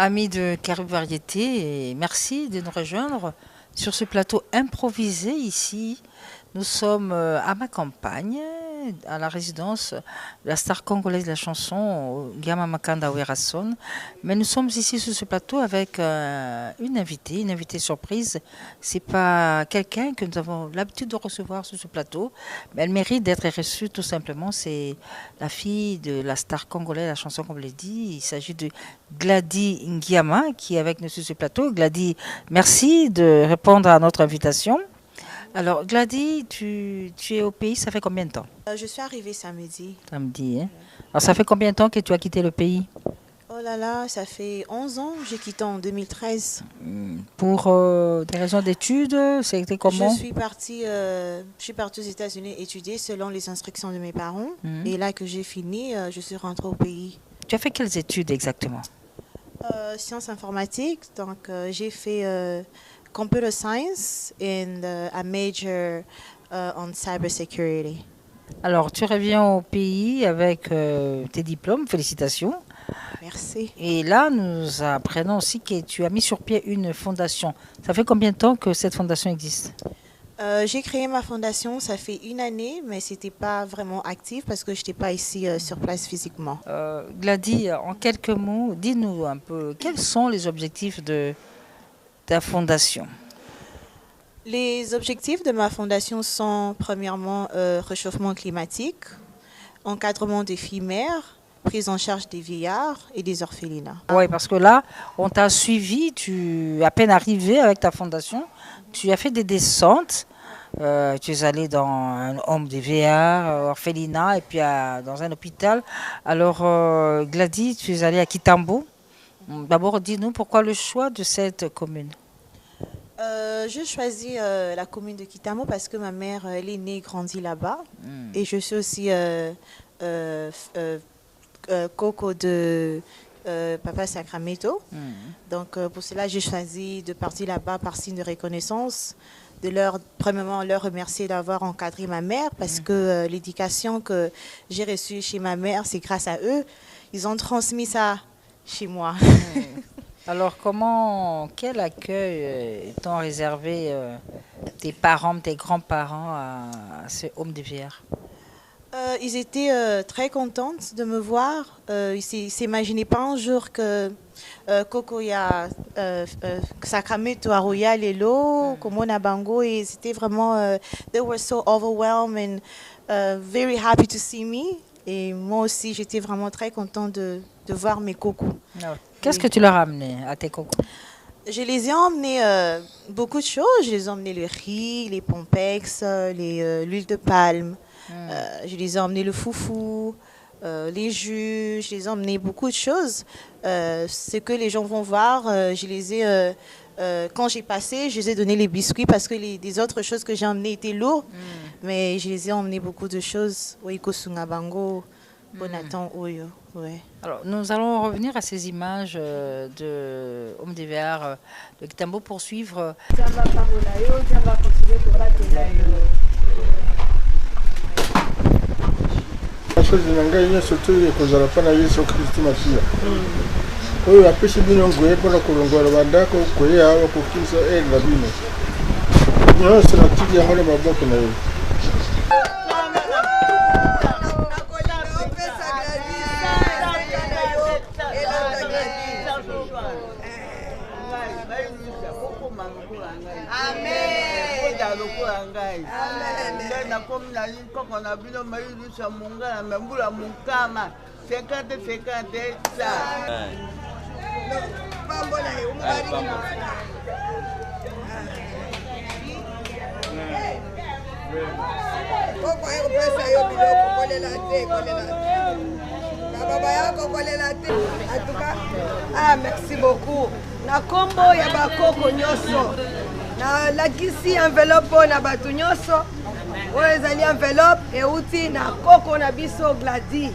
Amis de Caraïbes Variété, et merci de nous rejoindre sur ce plateau improvisé ici. Nous sommes à ma campagne, à la résidence de la star congolaise de la chanson, Gama Makanda Werason. Mais nous sommes ici sur ce plateau avec une invitée surprise. C'est pas quelqu'un que nous avons l'habitude de recevoir sur ce plateau, mais elle mérite d'être reçue tout simplement. C'est la fille de la star congolaise de la chanson, comme je l'ai dit. Il s'agit de Gladys Ngiama qui est avec nous sur ce plateau. Gladys, merci de répondre à notre invitation. Alors, Gladys, tu es au pays, ça fait combien de temps? Je suis arrivée samedi. Samedi, hein? Alors, ça fait combien de temps que tu as quitté le pays? Oh là là, ça fait 11 ans. J'ai quitté en 2013. Pour des raisons d'études, c'était comment? Je suis partie aux États-Unis étudier selon les instructions de mes parents. Et là que j'ai fini, je suis rentrée au pays. Tu as fait quelles études exactement? Sciences informatiques. Donc, j'ai fait computer science and a major on cybersecurity. Alors, tu reviens au pays avec tes diplômes, félicitations. Merci. Et là, nous apprenons aussi que tu as mis sur pied une fondation. Ça fait combien de temps que cette fondation existe? J'ai créé ma fondation, ça fait 1 année, mais ce n'était pas vraiment actif parce que je n'étais pas ici sur place physiquement. Gladys, en quelques mots, dis-nous un peu, quels sont les objectifs de ta fondation? Les objectifs de ma fondation sont premièrement réchauffement climatique, encadrement des filles mères, prise en charge des vieillards et des orphelinats. Oui, parce que là, on t'a suivi, tu es à peine arrivé avec ta fondation, tu as fait des descentes, tu es allé dans un home des vieillards, orphelinat et puis dans un hôpital. Alors, Gladys, tu es allée à Kitambo. D'abord, dis-nous pourquoi le choix de cette commune? Je choisis la commune de Kitambo parce que ma mère, elle est née et grandie là-bas. Et je suis aussi Coco de Papa Sacramento. Donc, pour cela, j'ai choisi de partir là-bas par signe de reconnaissance. Premièrement, leur remercier d'avoir encadré ma mère parce que l'éducation que j'ai reçue chez ma mère, c'est grâce à eux. Ils ont transmis ça chez moi. Alors, quel accueil t'ont réservé tes parents, tes grands-parents à ce home des vieillards? Ils étaient très contents de me voir. Ils ne s'imaginaient pas un jour que Coco ya Sacramento à Royal et l'eau, comme on a Bango, et c'était vraiment, they were so overwhelmed and very happy to see me. Et moi aussi, j'étais vraiment très contente de voir mes cocos. Qu'est-ce que tu leur as amené à tes cocos? Je les ai emmenés beaucoup de choses. Je les ai emmenés le riz, les pompex, l'huile de palme. Je les ai emmenés le foufou, les jus. Je les ai emmenés beaucoup de choses. Ce que les gens vont voir, je les ai... quand j'ai passé, je les ai donné les biscuits parce que les autres choses que j'ai emmenées étaient lourdes. Mais je les ai emmené beaucoup de choses. Oiko Sungabango, Bonatan Oyo. Ouais. Alors, nous allons revenir à ces images de Homme des Vieillards de Kitambo pour suivre. Oyo apesi bino ngoye mpona kolongola bandako koye awa kokisa na bino nyonso natiki yango na maboko na yo. Merci beaucoup. Na kombo ya bakoko nyoso. Na lakisi enveloppe na batu nyoso. Oyo ezali enveloppe euti na koko na biso Gladys.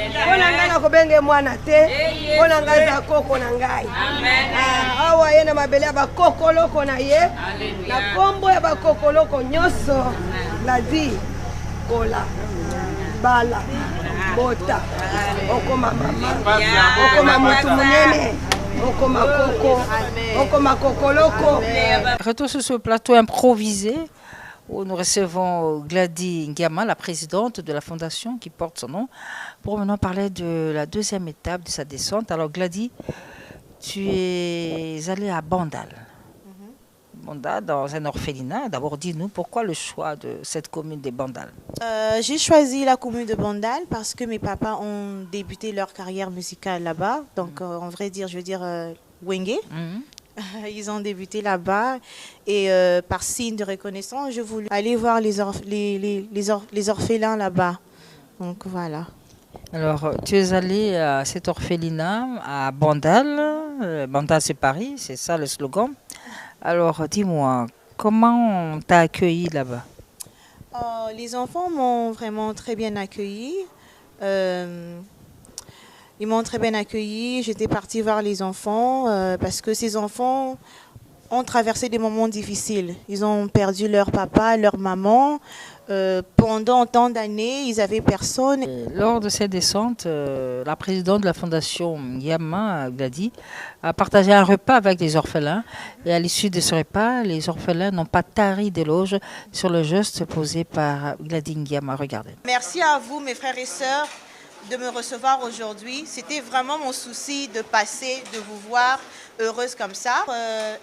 Mpona ngai nakobenge mwana te, mpona ngai za koko na ngai. Awa ye na mabele ya bakokoloko na ye, na kombo ya bakokoloko nyonso Gladys kola bala bota okoma mama okoma mutu munene okoma koko, okoma kokoloko. Retour sur ce plateau improvisé où nous recevons Gladys Ngiama, la présidente de la fondation qui porte son nom, pour maintenant parler de la deuxième étape de sa descente. Alors Gladys, tu es allée à Bandal. Bandal, dans un orphelinat. D'abord, dis-nous pourquoi le choix de cette commune de Bandal. J'ai choisi la commune de Bandal parce que mes papas ont débuté leur carrière musicale là-bas. Donc, en vrai dire, je veux dire Wenge. Ils ont débuté là-bas et par signe de reconnaissance, je voulais aller voir les orphelins là-bas. Donc voilà. Alors, tu es allé à cet orphelinat à Bandal. Bandal, c'est Paris, c'est ça le slogan. Alors, dis-moi, comment on t'a accueilli là-bas? Les enfants m'ont vraiment très bien accueilli. Ils m'ont très bien accueilli. J'étais partie voir les enfants parce que ces enfants ont traversé des moments difficiles. Ils ont perdu leur papa, leur maman. Pendant tant d'années, ils n'avaient personne. Lors de cette descente, la présidente de la fondation Ngiama, Gladys, a partagé un repas avec les orphelins. Et à l'issue de ce repas, les orphelins n'ont pas tari d'éloges sur le geste posé par Gladys Ngiama. Regardez. Merci à vous, mes frères et sœurs, de me recevoir aujourd'hui. C'était vraiment mon souci de passer, de vous voir heureuse comme ça.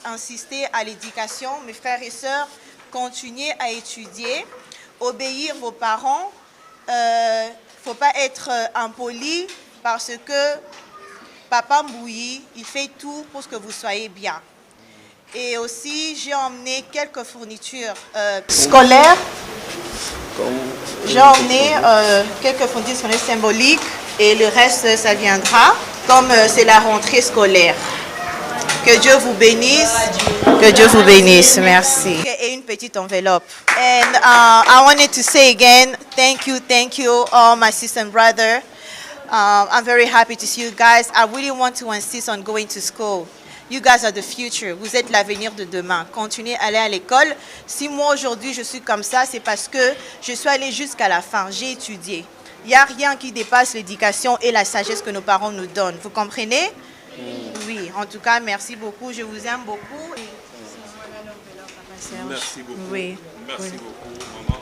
Insister à l'éducation, mes frères et sœurs, continuez à étudier, obéir vos parents. Faut pas être impoli parce que Papa Mbouyi, il fait tout pour que vous soyez bien. Et aussi, j'ai emmené quelques fournitures scolaires. J'ai emmené quelques fournitures symboliques et le reste, ça viendra, comme c'est la rentrée scolaire. Que Dieu vous bénisse. Que Dieu vous bénisse. Merci. Et une petite enveloppe. And I wanted to say again, thank you, all my sister and brother. I'm very happy to see you guys. I really want to insist on going to school. You guys are the future. Vous êtes l'avenir de demain. Continuez à aller à l'école. Si moi aujourd'hui je suis comme ça, c'est parce que je suis allée jusqu'à la fin. J'ai étudié. Il n'y a rien qui dépasse l'éducation et la sagesse que nos parents nous donnent. Vous comprenez? Oui. En tout cas, merci beaucoup. Je vous aime beaucoup. Merci beaucoup. Oui. Merci Oui. beaucoup, maman.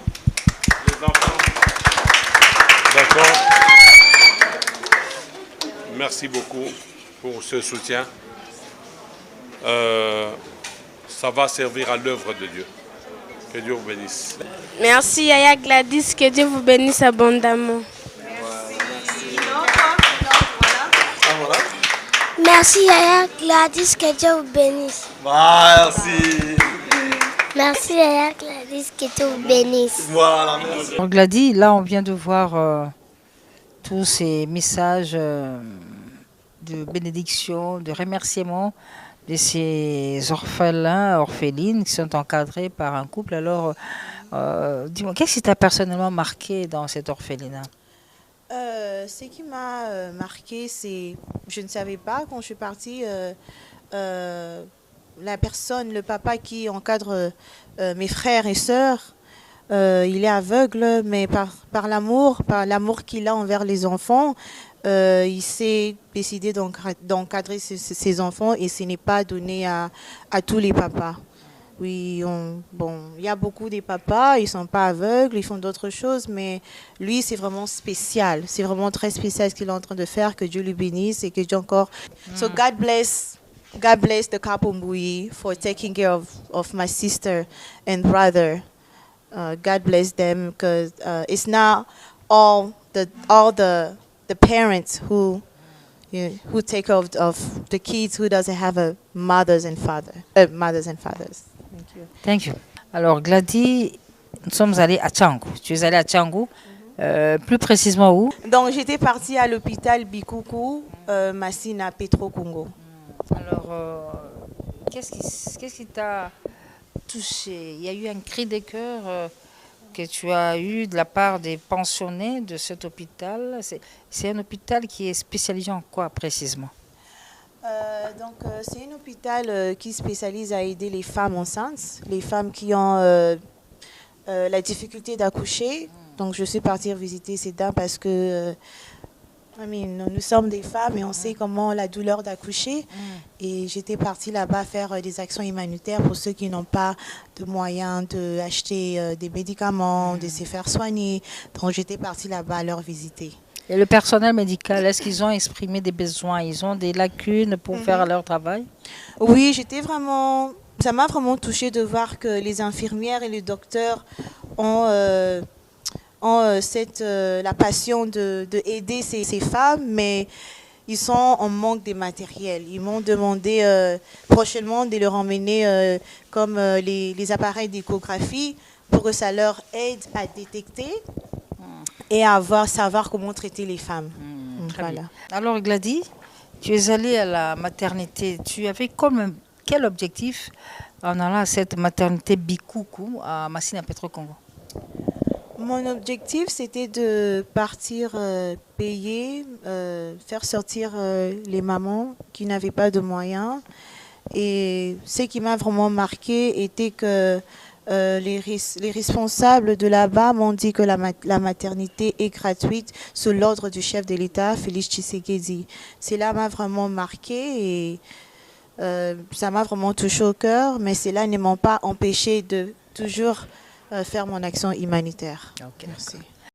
Les enfants. D'accord. Merci beaucoup pour ce soutien. Ça va servir à l'œuvre de Dieu. Que Dieu vous bénisse. Merci Yaya Gladys, que Dieu vous bénisse abondamment. Merci Yaya Gladys, que Dieu vous bénisse. Merci. Merci Yaya Gladys, que Dieu vous bénisse. Voilà, merci. Alors, Gladys, là on vient de voir tous ces messages de bénédiction, de remerciement de ces orphelins, orphelines qui sont encadrés par un couple. Alors, dis-moi, qu'est-ce qui t'a personnellement marqué dans cet orphelinat? Ce qui m'a marqué, c'est, je ne savais pas quand je suis partie, la personne, le papa qui encadre mes frères et sœurs, il est aveugle, mais par l'amour qu'il a envers les enfants, il s'est décidé d'encadrer ses enfants et ce n'est pas donné à tous les papas. Oui, il y a beaucoup de papas, ils ne sont pas aveugles, ils font d'autres choses, mais lui, c'est vraiment spécial. C'est vraiment très spécial ce qu'il est en train de faire, que Dieu lui bénisse et que Dieu encore... So God bless the couple Mbouyi for taking care of my sister and brother. God bless them, because it's not all the parents who take care of the kids who doesn't have a mothers and fathers. Thank you. Thank you. Alors Gladys, nous sommes allés à Tchangou. Tu es allée à Tchangou, plus précisément où? Donc j'étais partie à l'hôpital Bikoukou, Massina, Petro Congo. Alors, qu'est-ce qui t'a touché? Il y a eu un cri de cœur que tu as eu de la part des pensionnés de cet hôpital. C'est un hôpital qui est spécialisé en quoi précisément? C'est un hôpital qui spécialise à aider les femmes enceintes, les femmes qui ont la difficulté d'accoucher. Donc je suis partie visiter ces dames parce que Nous sommes des femmes et on sait comment la douleur d'accoucher. Et j'étais partie là-bas faire des actions humanitaires pour ceux qui n'ont pas de moyens d'acheter des médicaments, de se faire soigner. Donc j'étais partie là-bas leur visiter. Et le personnel médical, est-ce qu'ils ont exprimé des besoins? Ils ont des lacunes pour faire leur travail? Oui, ça m'a vraiment touchée de voir que les infirmières et les docteurs ont la passion de aider ces femmes, mais ils sont en manque de matériel. Ils m'ont demandé prochainement de leur emmener comme les appareils d'échographie pour que ça leur aide à détecter et à savoir comment traiter les femmes. Voilà. Alors Gladys, tu es allée à la maternité. Tu avais quel objectif en allant à cette maternité Bikoukou à Massina Petro-Congo? Mon objectif, c'était de partir payer, faire sortir les mamans qui n'avaient pas de moyens. Et ce qui m'a vraiment marqué était que les responsables de là-bas m'ont dit que la maternité est gratuite sous l'ordre du chef de l'État, Félix Tshisekedi. Cela m'a vraiment marqué et ça m'a vraiment touché au cœur, mais cela ne m'a pas empêché de toujours faire mon action humanitaire. Okay. Merci.